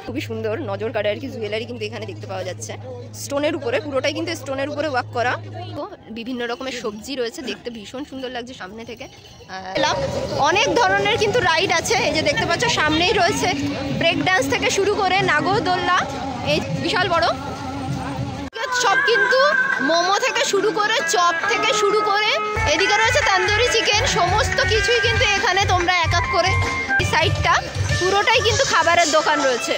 খুবই সুন্দর নজর কাড়ে আর কি জুয়েলারি কিন্তু এখানে দেখতে পাওয়া যাচ্ছে স্টোনের উপরে, পুরোটাই কিন্তু স্টোনের উপরে ওয়ার্ক করা। তো বিভিন্ন রকমের সবজি রয়েছে, দেখতে ভীষণ সুন্দর লাগছে সামনে থেকে। অনেক ধরনের কিন্তু রাইড আছে, এই যে দেখতে পাচ্ছ সামনেই রয়েছে ব্রেক ডান্স থেকে শুরু করে নাগরদোলনা, এই বিশাল বড় সব কিন্তু মোমো থেকে শুরু করে চপ থেকে শুরু করে এদিকে রয়েছে তন্দুরি চিকেন, সমস্ত কিছুই কিন্তু এখানে তোমরা এক এক করে এই সাইডটা পুরোটাই কিন্তু খাবারের দোকান রয়েছে।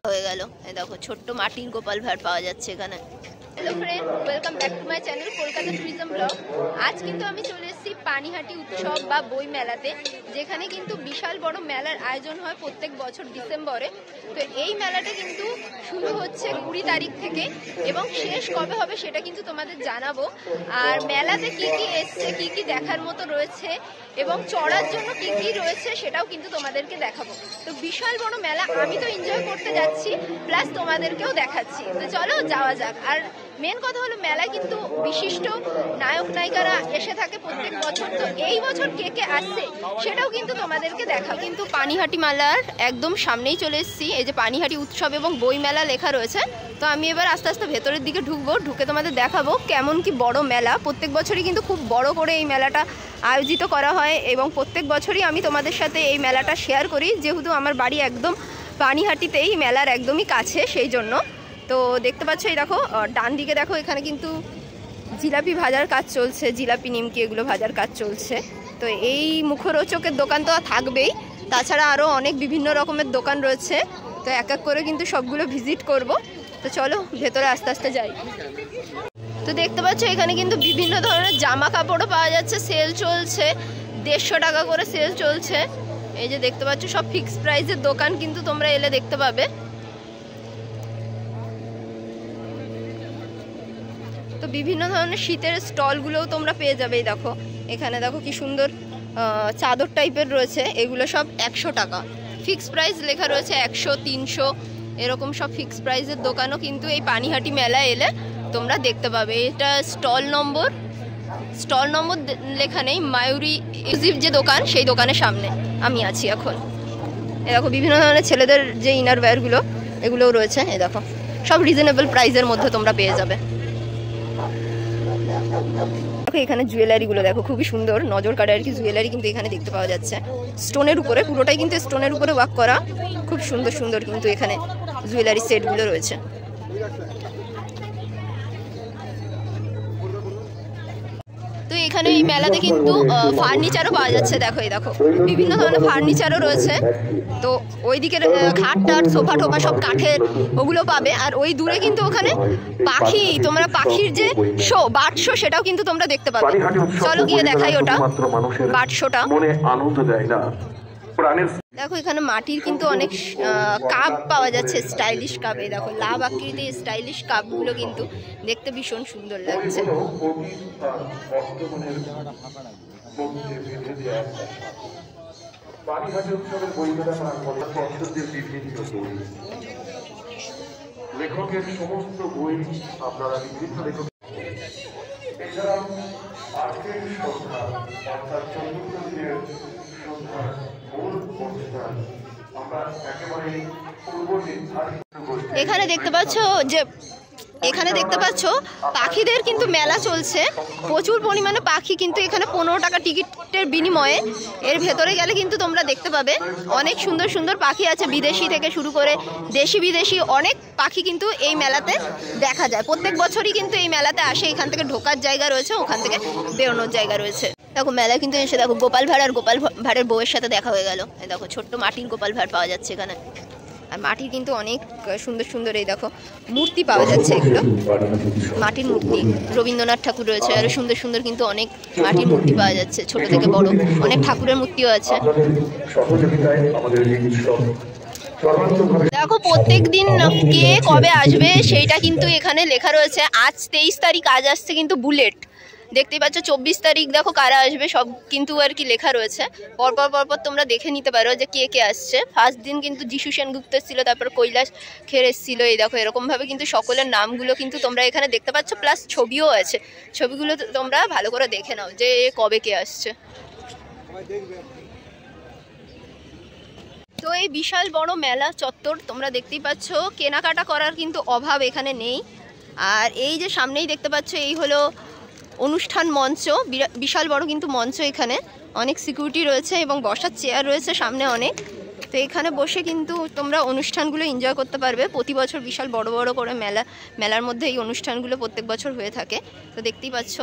হয়ে গেল এই দেখো ছোট্ট মাটির গোপাল ভাঁড় পাওয়া যাচ্ছে এখানে। Hello friend, welcome back to my channel Kolkata tourism blog. আজ কিন্তু আমি চলে এসেছি পানিহাটি উৎসব বা বই মেলাতে, যেখানে কিন্তু বিশাল বড় মেলার আয়োজন হয় প্রত্যেক বছর ডিসেম্বরে। তো এই মেলাটা কিন্তু শুরু হচ্ছে 20 তারিখ থেকে এবং শেষ কবে হবে সেটা কিন্তু তোমাদের জানাবো। আর মেলাতে কি কি এসছে, কি কি দেখার মতো রয়েছে এবং চড়ার জন্য কি কি রয়েছে সেটাও কিন্তু তোমাদেরকে দেখাবো। তো বিশাল বড় মেলা, আমি তো এনজয় করতে যাচ্ছি প্লাস তোমাদেরকেও দেখাচ্ছি। তো চলো যাওয়া যাক। আর মেন কথা হলো মেলায় কিন্তু বিশিষ্ট নায়ক নায়িকারা এসে থাকে প্রত্যেক বছর। তো এই বছর কে কে আসছে সেটাও কিন্তু তোমাদেরকে দেখাবো। কিন্তু পানিহাটি মেলার একদম সামনেই চলে এসেছি, এই যে পানিহাটি উৎসব এবং বই মেলা লেখা রয়েছে। তো আমি এবার আস্তে আস্তে ভেতরের দিকে ঢুকবো, ঢুকে তোমাদের দেখাবো কেমন কি বড় মেলা। প্রত্যেক বছরই কিন্তু খুব বড় করে এই মেলাটা আয়োজিত করা হয় এবং প্রত্যেক বছরই আমি তোমাদের সাথে এই মেলাটা শেয়ার করি, যেহেতু আমার বাড়ি একদম পানিহাটিতেই, মেলার একদমই কাছে, সেই জন্য। তো দেখতে পাচ্ছ এই দেখো ডান দিকে দেখো এখানে কিন্তু জিলাপি ভাজার কাজ চলছে, জিলাপি নিমকি এগুলো ভাজার কাজ চলছে। তো এই মুখরোচকের দোকান তো থাকবেই, তাছাড়া আরও অনেক বিভিন্ন রকমের দোকান রয়েছে। তো এক এক করে কিন্তু সবগুলো ভিজিট করব। তো চলো ভেতরে আস্তে আস্তে যাই। তো দেখতে পাচ্ছ এখানে কিন্তু বিভিন্ন ধরনের জামা কাপড়ও পাওয়া যাচ্ছে, সেল চলছে, 150 টাকা করে সেল চলছে। এই যে দেখতে পাচ্ছ সব ফিক্স প্রাইসের দোকান, কিন্তু তোমরা এলে দেখতে পাবে। তো বিভিন্ন ধরনের শীতের স্টলগুলোও তোমরা পেয়ে যাবে। এই দেখো এখানে দেখো কি সুন্দর চাদর টাইপের রয়েছে, এগুলো সব 100 টাকা ফিক্স প্রাইস লেখা রয়েছে, 100, 300 এরকম সব ফিক্স প্রাইসের দোকানও কিন্তু এই পানিহাটি মেলা এলে তোমরা দেখতে পাবে। এটা স্টল নম্বর লেখা নেই, মায়ুরি ইউজিভ যে দোকান সেই দোকানের সামনে আমি আছি এখন। এ দেখো বিভিন্ন ধরনের ছেলেদের যে ইনার ওয়্যারগুলো এগুলোও রয়েছে, এ দেখো সব রিজনেবল প্রাইসের মধ্যে তোমরা পেয়ে যাবে। দেখো এখানে জুয়েলারিগুলো দেখো খুবই সুন্দর নজর কাড়ে আর কি জুয়েলারি কিন্তু এখানে দেখতে পাওয়া যাচ্ছে স্টোনের উপরে, পুরোটাই কিন্তু স্টোনের উপরে ওয়ার্ক করা। খুব সুন্দর সুন্দর কিন্তু এখানে জুয়েলারি সেটগুলো রয়েছে। তো এখানে এই মেলাতে কিন্তু ফার্নিচারও পাওয়া যাচ্ছে, দেখো এই দেখো বিভিন্ন ধরনের ফার্নিচারও রয়েছে। তো ওইদিকে খাট টাট সোফা টোফা সব কাঠের ওগুলো পাবে। আর ওই দূরে কিন্তু ওখানে পাখি, তোমরা পাখির যে শো, বার্ড শো, সেটাও কিন্তু তোমরা দেখতে পাবে। চলো গিয়ে দেখাই ওটা বার্ড শোটা। দেখো এখানে মাটির কিন্তু অনেক কাপ পাওয়া যাচ্ছে, স্টাইলিশ কাপ। এই দেখো লাভ আকৃতির স্টাইলিশ কাপগুলো কিন্তু দেখতে ভীষণ সুন্দর লাগছে। লেখকের সমস্ত বই আপনারা বিভিন্ন লেখক এছাড়াও আজকের সন্ধ্যা অর্থাৎ 14 দিনের সন্ধ্যা মূল অনুষ্ঠান আমরা একেবারে পূর্ব নির্ধারিত। এখানে দেখতে পাচ্ছ যে পাখিদের কিন্তু মেলা চলছে, প্রচুর পরিমাণে পাখি কিন্তু এখানে 15 টাকা টিকিটের বিনিময়ে এর ভেতরে গেলে কিন্তু তোমরা দেখতে পাবে অনেক সুন্দর সুন্দর পাখি আছে, বিদেশি থেকে শুরু করে দেশি বিদেশি অনেক পাখি কিন্তু এই মেলাতে দেখা যায়। প্রত্যেক বছরই কিন্তু এই মেলাতে আসে, এখান থেকে ঢোকার জায়গা রয়েছে, ওখান থেকে বেরোনোর জায়গা রয়েছে। দেখো মেলা কিন্তু এসে দেখো গোপাল ভাঁড় আর গোপাল ভাঁড়ের বউয়ের সাথে দেখা হয়ে গেল। এই দেখো ছোট্ট মাটির গোপাল ভাঁড় পাওয়া যাচ্ছে এখানে। আর মাটির কিন্তু অনেক সুন্দর সুন্দর এই দেখো মূর্তি পাওয়া যাচ্ছে, এগুলো মাটির মূর্তি। রবীন্দ্রনাথ ঠাকুর রয়েছে, আরো সুন্দর সুন্দর কিন্তু অনেক মাটির মূর্তি পাওয়া যাচ্ছে, ছোট থেকে বড় অনেক ঠাকুরের মূর্তিও আছে। দেখো প্রত্যেক দিন কে কবে আসবে সেইটা কিন্তু এখানে লেখা রয়েছে। আজ 23 তারিখ, আজ আসছে কিন্তু বুলেট। দেখতেই পাচ্ছ 24 তারিখ দেখো কারা আসবে সব কিন্তু আর কি লেখা রয়েছে। পরপর পরপর তোমরা দেখে নিতে পারো যে কে কে আসছে। ফার্স্ট দিন কিন্তু যিশু সেনগুপ্ত এসেছিল, তারপর কৈলাস খের এসেছিল। এই দেখো এরকমভাবে কিন্তু সকলের নামগুলো কিন্তু তোমরা এখানে দেখতে পাচ্ছ, প্লাস ছবিও আছে। ছবিগুলো তোমরা ভালো করে দেখে নাও যে কবে কে আসছে। তো এই বিশাল বড় মেলা চত্বর তোমরা দেখতেই পাচ্ছ, কেনাকাটা করার কিন্তু অভাব এখানে নেই। আর এই যে সামনেই দেখতে পাচ্ছ এই হলো অনুষ্ঠান মঞ্চ, বিশাল বড় কিন্তু মঞ্চ। এখানে অনেক সিকিউরিটি রয়েছে এবং বসার চেয়ার রয়েছে সামনে অনেক। তো এখানে বসে কিন্তু তোমরা অনুষ্ঠানগুলো এনজয় করতে পারবে। প্রতি বছর বিশাল বড় বড় করে মেলার মধ্যে এই অনুষ্ঠানগুলো প্রত্যেক বছর হয়ে থাকে। তো দেখতেই পাচ্ছ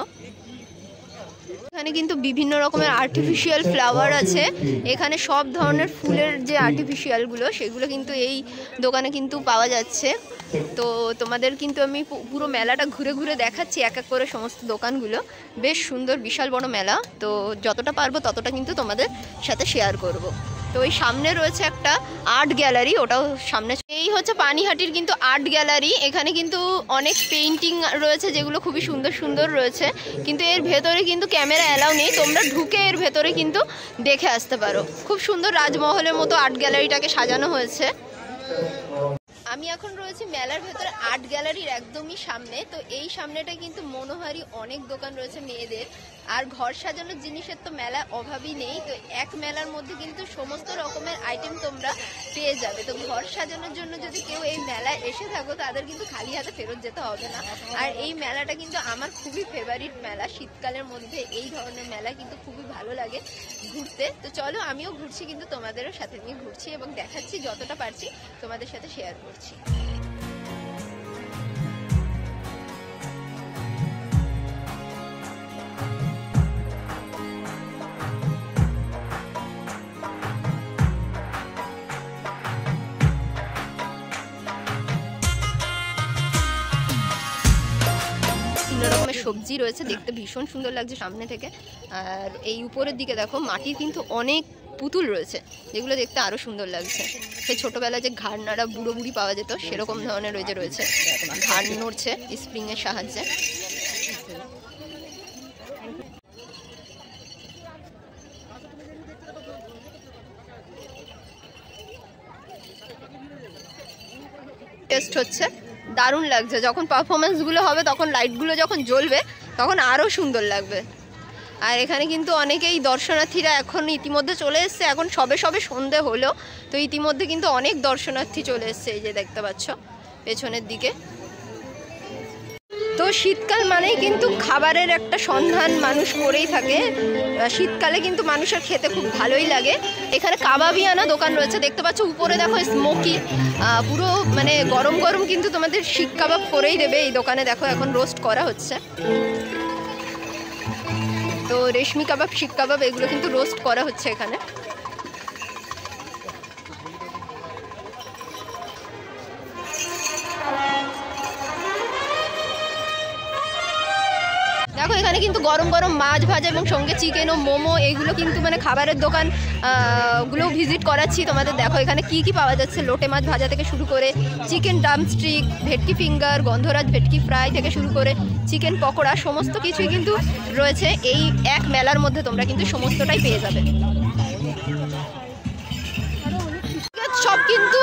এখানে কিন্তু বিভিন্ন রকমের আর্টিফিশিয়াল ফ্লাওয়ার আছে। এখানে সব ধরনের ফুলের যে আর্টিফিশিয়ালগুলো সেগুলো কিন্তু এই দোকানে কিন্তু পাওয়া যাচ্ছে। তো তোমাদের কিন্তু আমি পুরো মেলাটা ঘুরে ঘুরে দেখাচ্ছি এক এক করে সমস্ত দোকানগুলো। বেশ সুন্দর বিশাল বড় মেলা। তো যতটা পারবো ততটা কিন্তু তোমাদের সাথে শেয়ার করব। তো এই সামনে রয়েছে একটা আর্ট গ্যালারি, ওটাও সামনে। এই হচ্ছে পানিহাটির কিন্তু আর্ট গ্যালারি। এখানে কিন্তু অনেক পেইন্টিং রয়েছে যেগুলো খুবই সুন্দর সুন্দর রয়েছে, কিন্তু এর ভেতরে কিন্তু ক্যামেরা অ্যালাউ নেই। তোমরা ঢুকে এর ভেতরে কিন্তু দেখে আসতে পারো। খুব সুন্দর রাজমহলের মতো আর্ট গ্যালারিটাকে সাজানো হয়েছে। আমি এখন রয়েছি মেলার ভেতরে আর্ট গ্যালারির একদমই সামনে। তো এই সামনেটা কিন্তু মনোহারি অনেক দোকান রয়েছে মেয়েদের, আর ঘর সাজানোর জিনিসের তো মেলা অভাবই নেই। তো এক মেলার মধ্যে কিন্তু সমস্ত রকমের আইটেম তোমরা পেয়ে যাবে। তো ঘর সাজানোর জন্য যদি কেউ এই মেলায় এসে থাকো তাদের কিন্তু খালি হাতে ফেরত যেতে হবে না। আর এই মেলাটা কিন্তু আমার খুবই ফেভারিট মেলা। শীতকালের মধ্যে এই ধরনের মেলা কিন্তু খুবই ভালো লাগে ঘুরতে। তো চলো আমিও ঘুরছি, কিন্তু তোমাদেরও সাথে নিয়ে ঘুরছি এবং দেখাচ্ছি যতটা পারছি তোমাদের সাথে শেয়ার করছি। বিভিন্ন রকমের সবজি রয়েছে, দেখতে ভীষণ সুন্দর লাগছে সামনে থেকে। আর এই উপরের দিকে দেখো মাটির কিন্তু অনেক পুতুল রয়েছে যেগুলো দেখতে আরো সুন্দর লাগছে। সেই ছোটবেলায় যে ঘাড় নাড়া বুড়ো বুড়ি পাওয়া যেত সেরকম ধরনের রয়েছে ঘাড় নড়ছে স্প্রিং এর সাহায্যে। টেস্ট হচ্ছে, দারুণ লাগছে। যখন পারফরমেন্সগুলো হবে তখন লাইটগুলো যখন জ্বলবে তখন আরও সুন্দর লাগবে। আর এখানে কিন্তু অনেকেই দর্শনার্থীরা এখন ইতিমধ্যে চলে এসছে। এখন সবে সবে সন্ধে হলো, তো ইতিমধ্যে কিন্তু অনেক দর্শনার্থী চলে এসছে। এই যে দেখতে পাচ্ছ পেছনের দিকে। তো শীতকাল মানেই কিন্তু খাবারের একটা সন্ধান মানুষ করেই থাকে। শীতকালে কিন্তু মানুষের খেতে খুব ভালোই লাগে। এখানে কাবাবিয়ানা দোকান রয়েছে, দেখতে পাচ্ছ উপরে দেখো স্মোকি, পুরো মানে গরম গরম কিন্তু তোমাদের শিক কাবাব করেই দেবে এই দোকানে। দেখো এখন রোস্ট করা হচ্ছে। তো রেশমি কাবাব, শিক কাবাব এগুলো কিন্তু রোস্ট করা হচ্ছে এখানে। দেখো এখানে কিন্তু গরম গরম মাছ ভাজা এবং সঙ্গে চিকেন ও মোমো, এইগুলো কিন্তু মানে খাবারের দোকান গুলো ভিজিট করাচ্ছি তোমাদের। দেখো এখানে কি কি পাওয়া যাচ্ছে, লোটে মাছ ভাজা থেকে শুরু করে চিকেন ড্রামস্টিক, ভেটকি ফিঙ্গার, গন্ধরাজ ভেটকি ফ্রাই থেকে শুরু করে চিকেন পকোড়া, সমস্ত কিছুই কিন্তু রয়েছে এই এক মেলার মধ্যে। তোমরা কিন্তু সমস্তটাই পেয়ে যাবে। সব কিন্তু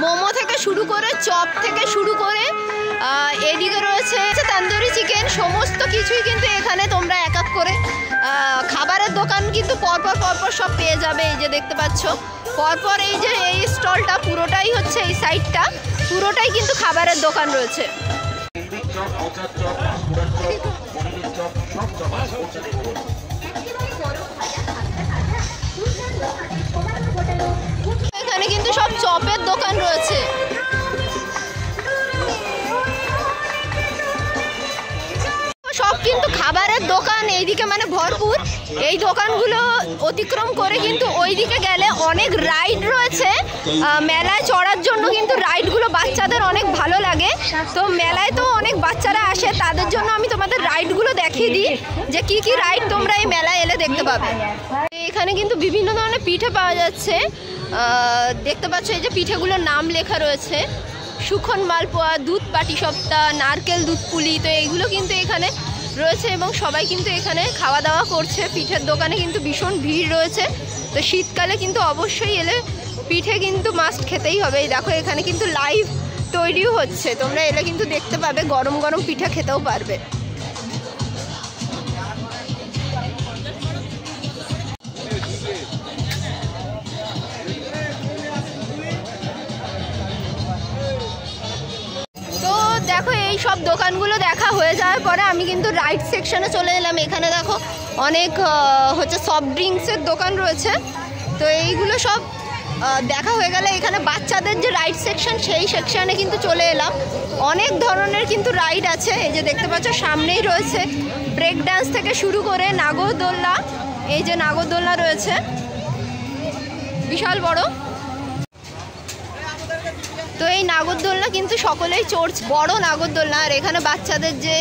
মোমো থেকে শুরু করে চপ থেকে শুরু করে এদিকে রয়েছে তন্দুরি চিকেন, সমস্ত কিছুই কিন্তু এখানে তোমরা এক এক করে খাবারের দোকান কিন্তু পরপর পরপর সব পেয়ে যাবে। এই যে দেখতে পাচ্ছ পরপর এই যে এই স্টলটা পুরোটাই হচ্ছে, এই সাইডটা পুরোটাই কিন্তু খাবারের দোকান রয়েছে। এখানে কিন্তু সব চপের দোকান রয়েছে। সব কিন্তু খাবারের দোকান এইদিকে মানে ভরপুর। এই দোকানগুলো অতিক্রম করে কিন্তু ওইদিকে গেলে অনেক রাইড রয়েছে। মেলায় চড়ার জন্য কিন্তু রাইডগুলো বাচ্চাদের অনেক ভালো লাগে। তো মেলায় তো অনেক বাচ্চারা আসে, তাদের জন্য আমি তোমাদের রাইডগুলো দেখিয়ে দিই যে কি কি রাইড তোমরা এই মেলায় এলে দেখতে পাবে। এখানে কিন্তু বিভিন্ন ধরনের পিঠে পাওয়া যাচ্ছে, দেখতে পাচ্ছ এই যে পিঠেগুলোর নাম লেখা রয়েছে। সুখন মালপোয়া, দুধ পাটি সপ্তাহ, নারকেল দুধ পুলি, তো এইগুলো কিন্তু এখানে রয়েছে এবং সবাই কিন্তু এখানে খাওয়া দাওয়া করছে। পিঠের দোকানে কিন্তু ভীষণ ভিড় রয়েছে। তো শীতকালে কিন্তু অবশ্যই এলে পিঠে কিন্তু মাস্ট খেতেই হবে। এই দেখো এখানে কিন্তু লাইভ তৈরিও হচ্ছে, তোমরা এলে কিন্তু দেখতে পাবে, গরম গরম পিঠা খেতেও পারবে। তো দেখো এই সব দোকানগুলো দেখা হয়ে যাওয়ার পরে আমি কিন্তু রাইড সেকশনে চলে এলাম। এখানে দেখো অনেক হচ্ছে সফট ড্রিঙ্কসের দোকান রয়েছে। তো এইগুলো সব দেখা হয়ে গেলে এখানে বাচ্চাদের যে রাইড সেকশন, সেই সেকশনে কিন্তু চলে এলাম। অনেক ধরনের কিন্তু রাইড আছে। এই যে দেখতে পাচ্ছ সামনেই রয়েছে ব্রেক ডান্স থেকে শুরু করে নাগরদোলনা। এই যে নাগরদোলনা রয়েছে বিশাল বড়। তো এই নাগরদোলনা কিন্তু সকলেই চড়ছে, বড় নাগরদোলনা। আর এখানে বাচ্চাদের যে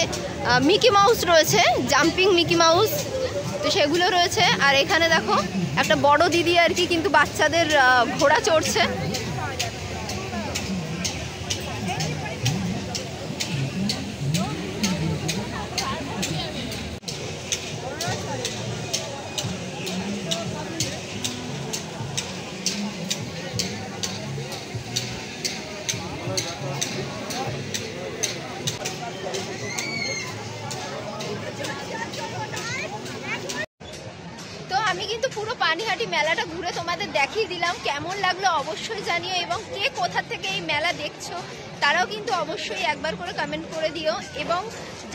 মিকি মাউস রয়েছে, জাম্পিং মিকি মাউস, তো সেগুলো রয়েছে। আর এখানে দেখো একটা বড় দিদি আর কি কিন্তু বাচ্চাদের ঘোড়া চড়ছে। আমি কিন্তু পুরো পানিহাটি মেলাটা ঘুরে তোমাদের দেখিয়ে দিলাম। কেমন লাগলো অবশ্যই জানিও, এবং কে কোথা থেকে এই মেলা দেখছো তারাও কিন্তু অবশ্যই একবার করে কমেন্ট করে দিও। এবং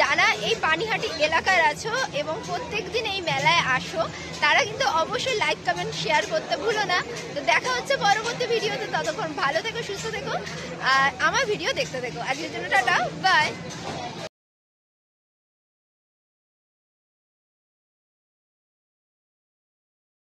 যারা এই পানিহাটি এলাকার আছো এবং প্রত্যেক দিন এই মেলায় আসো, তারা কিন্তু অবশ্যই লাইক কমেন্ট শেয়ার করতে ভুলো না। তো দেখা হচ্ছে পরবর্তী ভিডিওতে, ততক্ষণ ভালো থেকো, সুস্থ থেকো, আর আমার ভিডিও দেখতে থেকো। আজকের জন্য টাটা, বাই।